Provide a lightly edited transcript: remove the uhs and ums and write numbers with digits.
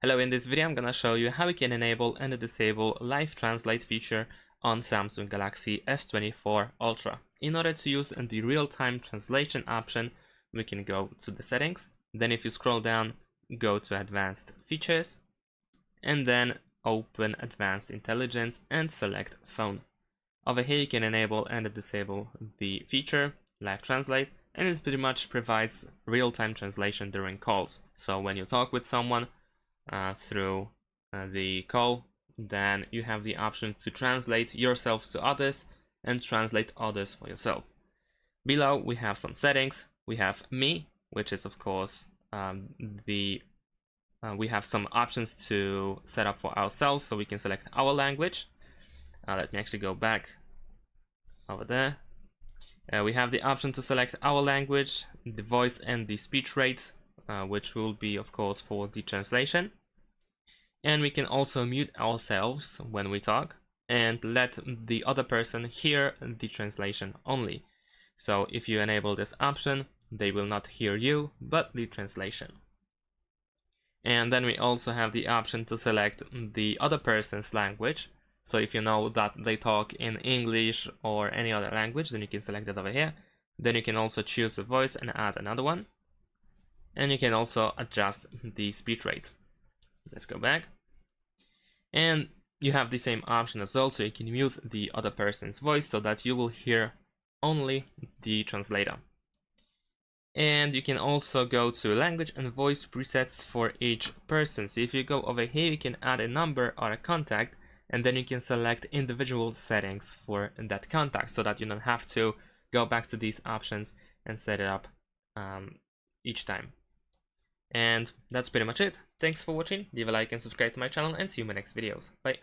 Hello, in this video I'm gonna show you how we can enable and disable live translate feature on Samsung Galaxy S24 Ultra. In order to use the real-time translation option, we can go to the settings, then if you scroll down, go to advanced features, and then open advanced intelligence and select phone. Over here you can enable and disable the feature live translate, and it pretty much provides real-time translation during calls. So when you talk with someone through the call, then you have the option to translate yourself to others and translate others for yourself. Below we have some settings. We have me, which is of course we have some options to set up for ourselves, so we can select our language. Let me actually go back over there. We have the option to select our language, the voice and the speech rate, which will be of course for the translation. And we can also mute ourselves when we talk and let the other person hear the translation only. So if you enable this option, they will not hear you, but the translation. And then we also have the option to select the other person's language. So if you know that they talk in English or any other language, then you can select that over here. Then you can also choose a voice and add another one. And you can also adjust the speech rate. Let's go back. And you have the same option as well, so you can mute the other person's voice so that you will hear only the translator. And you can also go to language and voice presets for each person. So if you go over here, you can add a number or a contact, and then you can select individual settings for that contact so that you don't have to go back to these options and set it up each time. And that's pretty much it. Thanks for watching, leave a like and subscribe to my channel, and see you in my next videos. Bye.